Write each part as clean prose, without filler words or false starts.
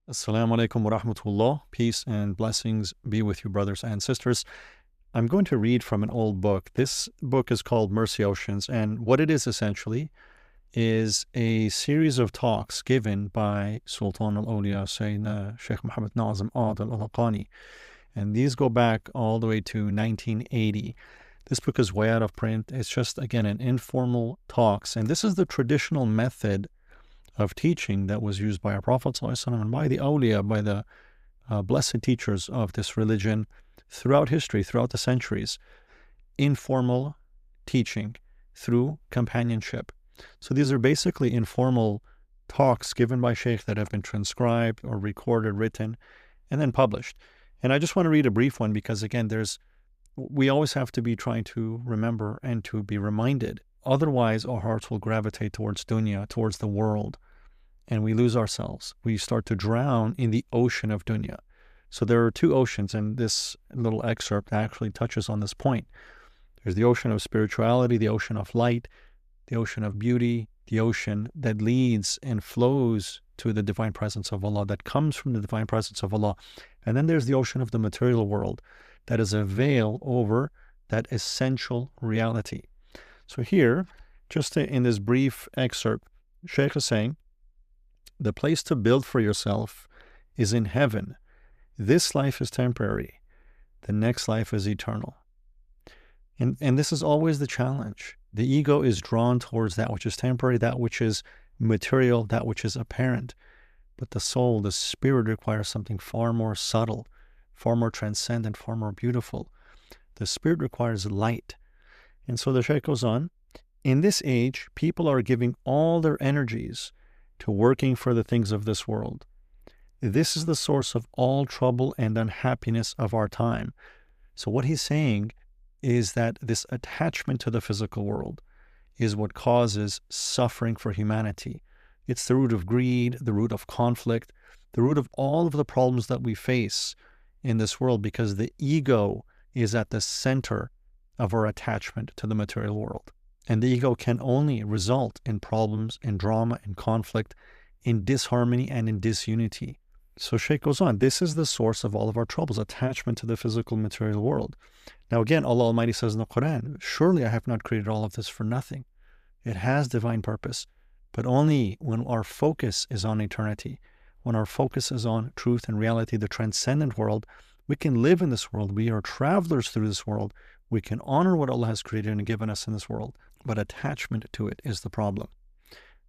Assalamu alaikum wa rahmatullah. Peace and blessings be with you, brothers and sisters. I'm going to read from an old book. This book is called Mercy Oceans, and what it is essentially is a series of talks given by Sultan al-Awliya, Sayyidina Shaykh Muhammad Nazim Adil al-Haqqani. And these go back all the way to 1980. This book is way out of print. It's just, again, an informal talks. And this is the traditional method of teaching that was used by our Prophet ﷺ and by the awliya, by the blessed teachers of this religion throughout history, throughout the centuries. Informal teaching through companionship. So these are basically informal talks given by Shaykh that have been transcribed or recorded, written, and then published. And I just want to read a brief one because, again, we always have to be trying to remember and to be reminded. Otherwise, our hearts will gravitate towards dunya, towards the world, and we lose ourselves. We start to drown in the ocean of dunya. So there are two oceans, and this little excerpt actually touches on this point. There's the ocean of spirituality, the ocean of light, the ocean of beauty, the ocean that leads and flows to the divine presence of Allah, that comes from the divine presence of Allah. And then there's the ocean of the material world that is a veil over that essential reality. So here, just in this brief excerpt, Shaykh is saying, the place to build for yourself is in heaven. This life is temporary. The next life is eternal. And this is always the challenge. The ego is drawn towards that which is temporary, that which is material, that which is apparent. But the soul, the spirit, requires something far more subtle, far more transcendent, far more beautiful. The spirit requires light. And so the Shaykh goes on, in this age, people are giving all their energies to working for the things of this world. This is the source of all trouble and unhappiness of our time. So what he's saying is that this attachment to the physical world is what causes suffering for humanity. It's the root of greed, the root of conflict, the root of all of the problems that we face in this world, because the ego is at the center of our attachment to the material world. And the ego can only result in problems, in drama, in conflict, in disharmony, and in disunity. So Shaykh goes on, this is the source of all of our troubles, attachment to the physical material world. Now again, Allah Almighty says in the Quran, surely I have not created all of this for nothing. It has divine purpose, but only when our focus is on eternity, when our focus is on truth and reality, the transcendent world. We can live in this world. We are travelers through this world. We can honor what Allah has created and given us in this world, but attachment to it is the problem.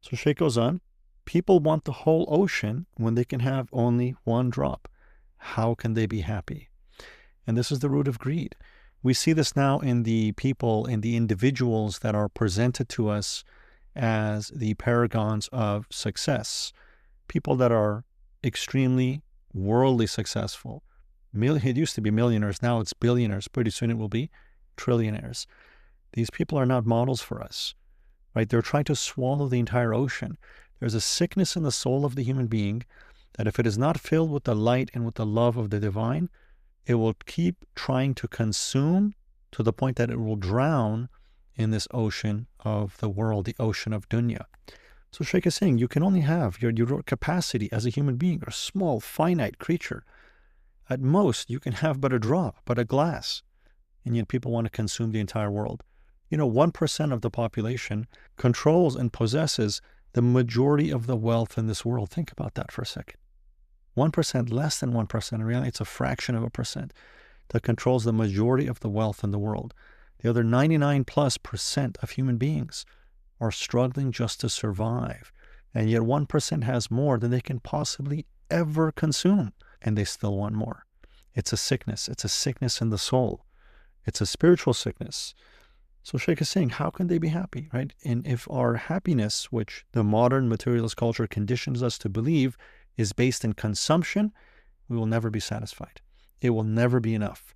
So Shaykh goes on, people want the whole ocean when they can have only one drop. How can they be happy? And this is the root of greed. We see this now in the people, in the individuals that are presented to us as the paragons of success. People that are extremely worldly successful. It used to be millionaires, now it's billionaires. Pretty soon it will be trillionaires. These people are not models for us, right? They're trying to swallow the entire ocean. There's a sickness in the soul of the human being that if it is not filled with the light and with the love of the divine, it will keep trying to consume to the point that it will drown in this ocean of the world, the ocean of dunya. So Shaykh is saying, you can only have your capacity as a human being, a small, finite creature. At most, you can have but a drop, but a glass. And yet people want to consume the entire world. 1% of the population controls and possesses the majority of the wealth in this world. Think about that for a second. 1%, less than 1%, in reality, it's a fraction of a percent that controls the majority of the wealth in the world. The other 99+% of human beings are struggling just to survive. And yet 1% has more than they can possibly ever consume. And they still want more. It's a sickness. It's a sickness in the soul. It's a spiritual sickness. So Shaykh is saying, how can they be happy, right? And if our happiness, which the modern materialist culture conditions us to believe, is based in consumption, we will never be satisfied. It will never be enough.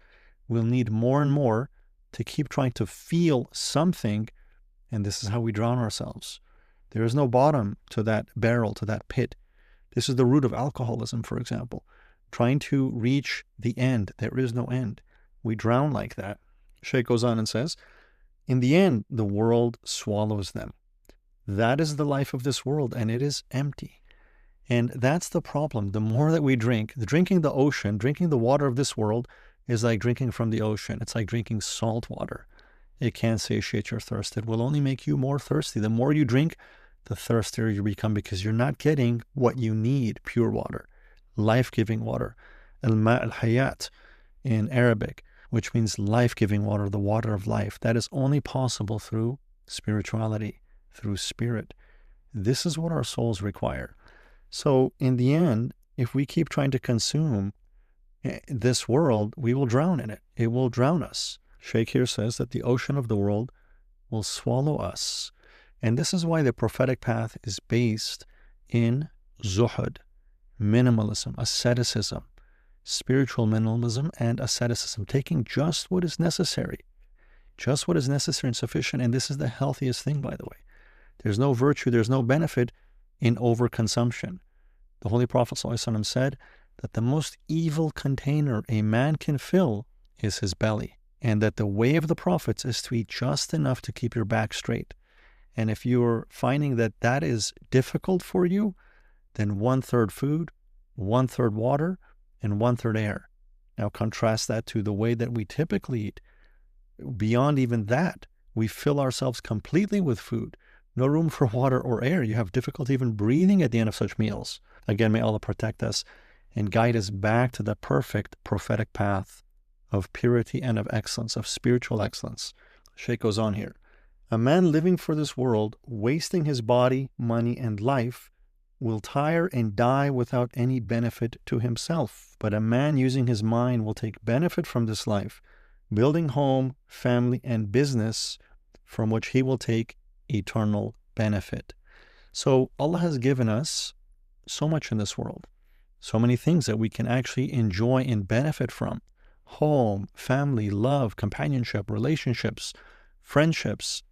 We'll need more and more to keep trying to feel something, and this is how we drown ourselves. There is no bottom to that barrel, to that pit. This is the root of alcoholism, for example. Trying to reach the end. There is no end. We drown like that. Shaykh goes on and says, in the end, the world swallows them. That is the life of this world, and it is empty. And that's the problem. The more that we drink, drinking the ocean, drinking the water of this world is like drinking from the ocean. It's like drinking salt water. It can't satiate your thirst. It will only make you more thirsty. The more you drink, the thirstier you become because you're not getting what you need, pure water, life-giving water. Al-ma al-hayat in Arabic, which means life-giving water, the water of life. That is only possible through spirituality, through spirit. This is what our souls require. So in the end, if we keep trying to consume this world, we will drown in it. It will drown us. Shaykh here says that the ocean of the world will swallow us. And this is why the prophetic path is based in zuhud, minimalism, asceticism, spiritual minimalism and asceticism, taking just what is necessary and sufficient. And this is the healthiest thing, by the way. There's no virtue, there's no benefit in overconsumption. The Holy Prophet ﷺ said that the most evil container a man can fill is his belly, and that the way of the prophets is to eat just enough to keep your back straight. And if you're finding that that is difficult for you, then 1/3 food, 1/3 water, and 1/3 air. Now contrast that to the way that we typically eat. Beyond even that, we fill ourselves completely with food. No room for water or air. You have difficulty even breathing at the end of such meals. Again, may Allah protect us and guide us back to the perfect prophetic path of purity and of excellence, of spiritual excellence. Shaykh goes on here. A man living for this world, wasting his body, money, and life, will tire and die without any benefit to himself. But a man using his mind will take benefit from this life, building home, family, and business from which he will take eternal benefit. So Allah has given us so much in this world, so many things that we can actually enjoy and benefit from. Home, family, love, companionship, relationships, friendships,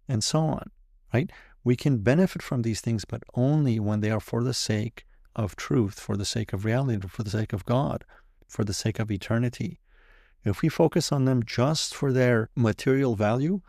and so on, right? We can benefit from these things, but only when they are for the sake of truth, for the sake of reality, for the sake of God, for the sake of eternity. If we focus on them just for their material value,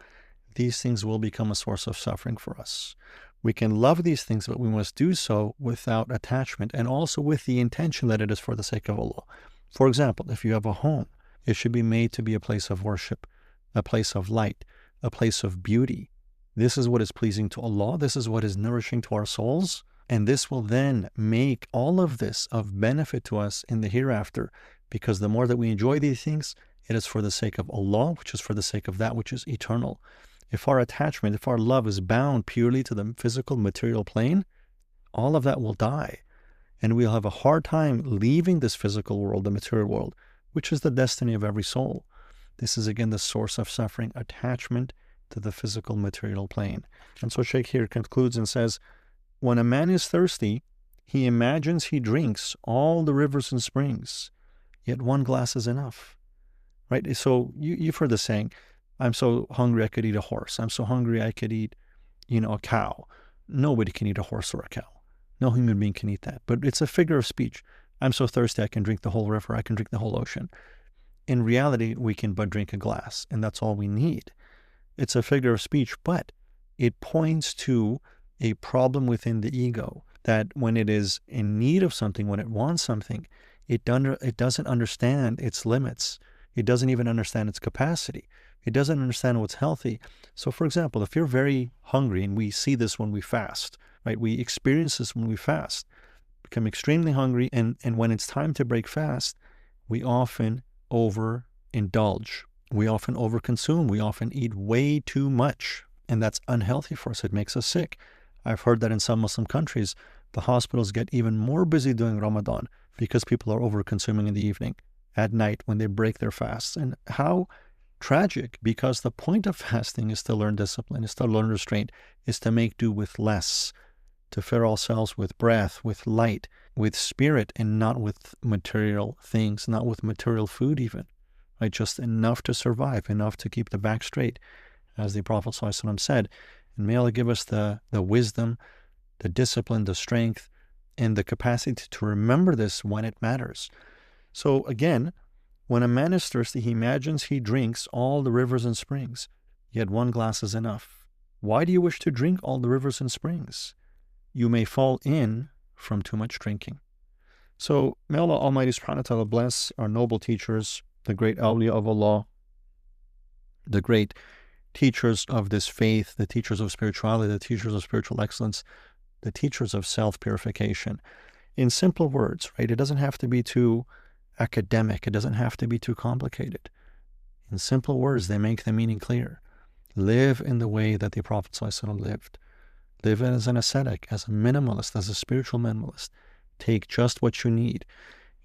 these things will become a source of suffering for us. We can love these things, but we must do so without attachment and also with the intention that it is for the sake of Allah. For example, if you have a home, it should be made to be a place of worship, a place of light, a place of beauty. This is what is pleasing to Allah. This is what is nourishing to our souls. And this will then make all of this of benefit to us in the hereafter, because the more that we enjoy these things, it is for the sake of Allah, which is for the sake of that which is eternal. If our attachment, if our love is bound purely to the physical material plane, all of that will die. And we'll have a hard time leaving this physical world, the material world, which is the destiny of every soul. This is again the source of suffering, attachment to the physical material plane. And so Shaykh here concludes and says, when a man is thirsty, he imagines he drinks all the rivers and springs, yet one glass is enough. Right? So you've heard the saying, I'm so hungry I could eat a horse. I'm so hungry I could eat, a cow. Nobody can eat a horse or a cow. No human being can eat that. But it's a figure of speech. I'm so thirsty I can drink the whole river. I can drink the whole ocean. In reality, we can but drink a glass, and that's all we need. It's a figure of speech, but it points to a problem within the ego, that when it is in need of something, when it wants something, it doesn't understand its limits. It doesn't even understand its capacity. It doesn't understand what's healthy. So for example, if you're very hungry, and we see this when we fast, right? We experience this when we fast, become extremely hungry, and when it's time to break fast, we often overindulge. We often overconsume. We often eat way too much, and that's unhealthy for us. It makes us sick. I've heard that in some Muslim countries, the hospitals get even more busy during Ramadan because people are over-consuming in the evening, at night when they break their fasts. And how tragic, because the point of fasting is to learn discipline, is to learn restraint, is to make do with less, to fill ourselves with breath, with light, with spirit, and not with material things, not with material food even, right? Just enough to survive, enough to keep the back straight, as the Prophet ﷺ said. And may Allah give us the wisdom, the discipline, the strength, and the capacity to remember this when it matters. So again, when a man is thirsty, he imagines he drinks all the rivers and springs, yet one glass is enough. Why do you wish to drink all the rivers and springs? You may fall in from too much drinking. So may Allah Almighty subhanahu wa ta'ala bless our noble teachers, the great awliya of Allah, the great teachers of this faith, the teachers of spirituality, the teachers of spiritual excellence, the teachers of self-purification. In simple words, right? It doesn't have to be too academic. It doesn't have to be too complicated. In simple words, they make the meaning clear. Live in the way that the Prophet ﷺ lived. Live as an ascetic, as a minimalist, as a spiritual minimalist. Take just what you need.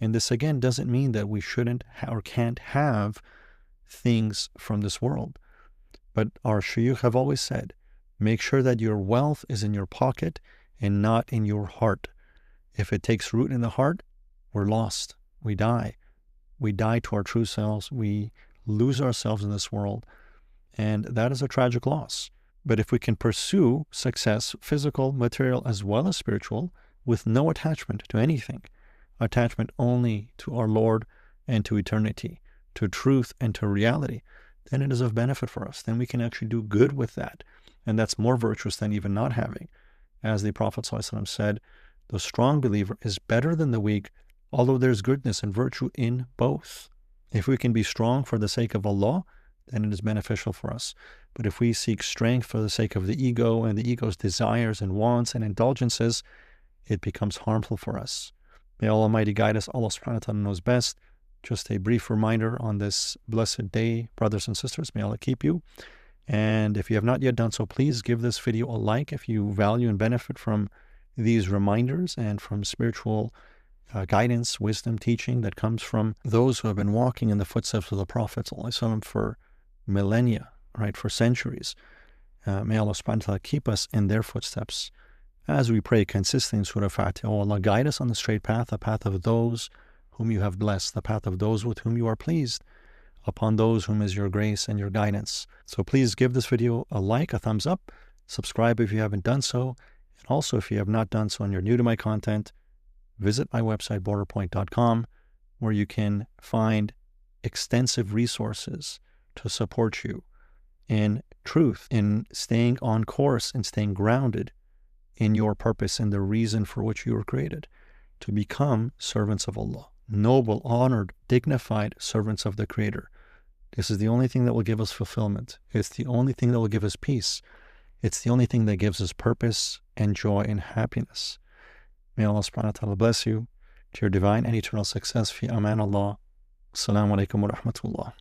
And this again doesn't mean that we shouldn't or can't have things from this world. But our shuyukh have always said, make sure that your wealth is in your pocket and not in your heart. If it takes root in the heart, we're lost. We die. We die to our true selves. We lose ourselves in this world. And that is a tragic loss. But if we can pursue success, physical, material, as well as spiritual, with no attachment to anything, attachment only to our Lord and to eternity, to truth and to reality, then it is of benefit for us. Then we can actually do good with that. And that's more virtuous than even not having. As the Prophet ﷺ said, the strong believer is better than the weak, although there's goodness and virtue in both. If we can be strong for the sake of Allah, then it is beneficial for us. But if we seek strength for the sake of the ego and the ego's desires and wants and indulgences, it becomes harmful for us. May Allah Almighty guide us. Allah subhanahu wa ta'ala knows best. Just a brief reminder on this blessed day, brothers and sisters, may Allah keep you. And if you have not yet done so, please give this video a like if you value and benefit from these reminders and from spiritual guidance, wisdom, teaching that comes from those who have been walking in the footsteps of the Prophet ﷺ for millennia, right, for centuries. May Allah subhanahu wa ta'ala keep us in their footsteps as we pray consistently in Surah Fatiha. Oh Allah, guide us on the straight path, the path of those whom you have blessed, the path of those with whom you are pleased, upon those whom is your grace and your guidance. So please give this video a like, a thumbs up, subscribe if you haven't done so, and also if you have not done so and you're new to my content, visit my website, borderpoint.com, where you can find extensive resources to support you in truth, in staying on course and staying grounded in your purpose and the reason for which you were created, to become servants of Allah, noble, honored, dignified servants of the Creator. This is the only thing that will give us fulfillment. It's the only thing that will give us peace. It's the only thing that gives us purpose and joy and happiness. May Allah subhanahu wa ta'ala bless you to your divine and eternal success. Fi aman Allah. Assalamu alaikum wa rahmatullah.